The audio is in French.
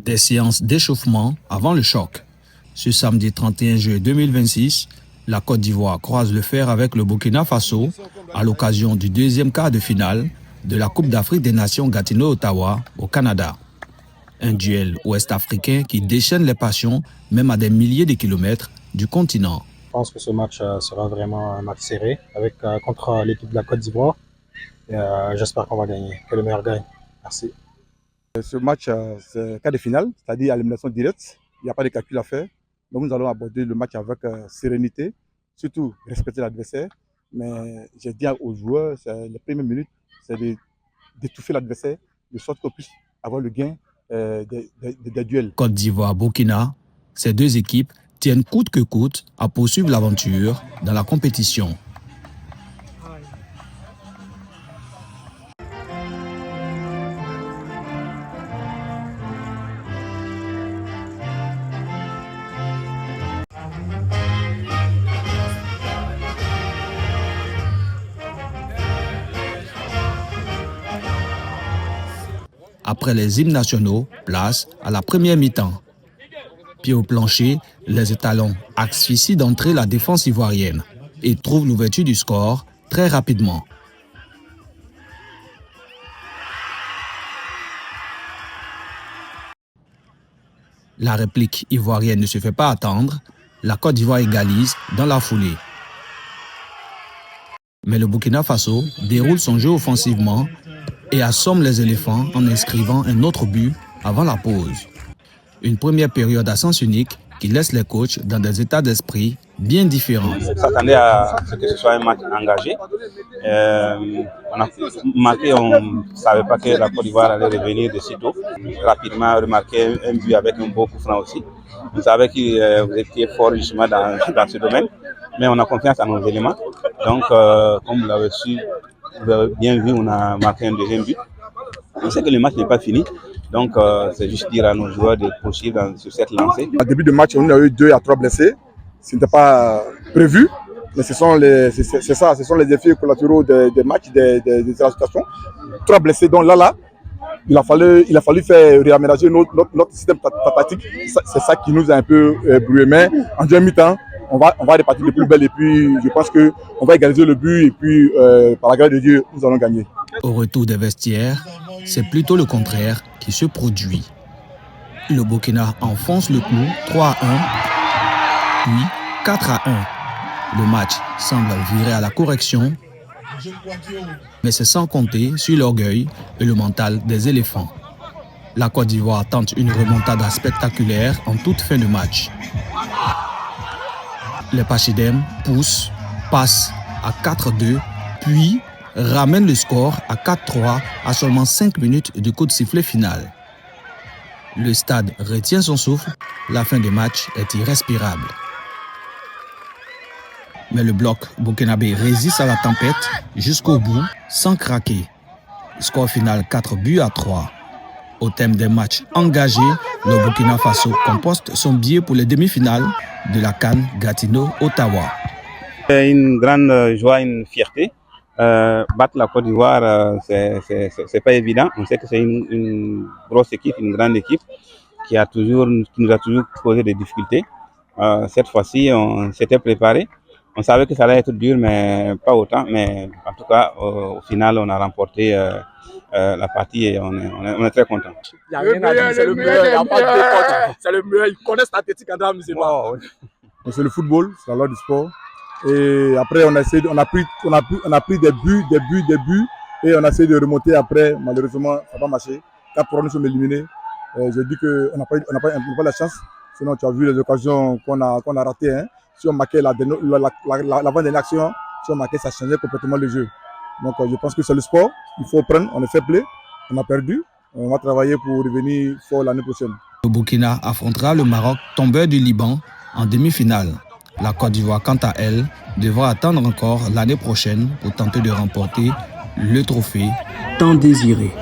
Des séances d'échauffement avant le choc. Ce samedi 31 juillet 2026, la Côte d'Ivoire croise le fer avec le Burkina Faso à l'occasion du deuxième quart de finale de la Coupe d'Afrique des Nations Gatineau-Ottawa au Canada. Un duel ouest-africain qui déchaîne les passions même à des milliers de kilomètres du continent. Je pense que ce match sera vraiment un match serré contre l'équipe de la Côte d'Ivoire. J'espère qu'on va gagner, que le meilleur gagne. Merci. Ce match, c'est quart de finale, c'est-à-dire à l'élimination directe. Il n'y a pas de calcul à faire. Donc nous allons aborder le match avec sérénité, surtout respecter l'adversaire. Mais j'ai dit aux joueurs, les premières minutes, c'est d'étouffer l'adversaire, de sorte qu'on puisse avoir le gain des duels. Côte d'Ivoire-Burkina, ces deux équipes tiennent coûte que coûte à poursuivre l'aventure dans la compétition. Après les hymnes nationaux, place à la première mi-temps. Pied au plancher, les étalons asphyxient d'entrée la défense ivoirienne et trouvent l'ouverture du score très rapidement. La réplique ivoirienne ne se fait pas attendre, la Côte d'Ivoire égalise dans la foulée. Mais le Burkina Faso déroule son jeu offensivement et assomme les éléphants en inscrivant un autre but avant la pause. Une première période à sens unique qui laisse les coachs dans des états d'esprit bien différents. On s'attendait à ce que ce soit un match engagé. On a marqué, on ne savait pas que la Côte d'Ivoire allait revenir de sitôt. Rapidement remarqué un but avec un beau coup franc aussi. On savait que vous étiez fort justement dans ce domaine, mais on a confiance en nos éléments. Donc, comme vous l'avez bien vu, on a marqué un deuxième but. On sait que le match n'est pas fini, donc c'est juste dire à nos joueurs de poursuivre sur cette lancée. Au début du match, on a eu 2 à 3 blessés. Ce n'était pas prévu, mais ce sont les effets collatéraux des matchs, des situations. 3 blessés, donc là, il a fallu faire réaménager notre système tactique. C'est ça qui nous a un peu brouillé. Mais en deuxième mi-temps, on va repartir de plus belle et puis je pense qu'on va égaliser le but et puis par la grâce de Dieu, nous allons gagner. Au retour des vestiaires, c'est plutôt le contraire qui se produit. Le Burkina enfonce le clou 3-1, puis 4-1. Le match semble virer à la correction, mais c'est sans compter sur l'orgueil et le mental des éléphants. La Côte d'Ivoire tente une remontada spectaculaire en toute fin de match. Les Pachidem poussent, passent à 4-2, puis ramènent le score à 4-3 à seulement 5 minutes du coup de sifflet final. Le stade retient son souffle, la fin du match est irrespirable. Mais le bloc burkinabé résiste à la tempête jusqu'au bout sans craquer. Score final 4-3. Au thème des matchs engagés, le Burkina Faso composte son billet pour les demi-finales de la CAN Gatineau-Ottawa. C'est une grande joie, une fierté. Battre la Côte d'Ivoire, c'est pas évident. On sait que c'est une grosse équipe, une grande équipe qui nous a toujours posé des difficultés. Cette fois-ci, on s'était préparé. On savait que ça allait être dur, mais pas autant. Mais en tout cas, au final, on a remporté la partie et on est très content. Il n'y a rien à dire, c'est le meilleur, il n'y a pas de défaut. C'est le meilleur, il connaît statistique André Musulman. C'est le football, c'est la loi du sport. Et après, on a pris des buts, et on a essayé de remonter après. Malheureusement, ça n'a pas marché. 4-3, nous sommes éliminés. Je dis qu'on n'a pas la chance. Sinon, tu as vu les occasions qu'on a ratées. Hein. Si on marquait l'avant-dernière action, si on marquait, ça changeait complètement le jeu. Donc, je pense que c'est le sport. Il faut prendre, on est fair play. On a perdu. On va travailler pour revenir fort l'année prochaine. Le Burkina affrontera le Maroc, tombeur du Liban, en demi-finale. La Côte d'Ivoire, quant à elle, devra attendre encore l'année prochaine pour tenter de remporter le trophée tant désiré.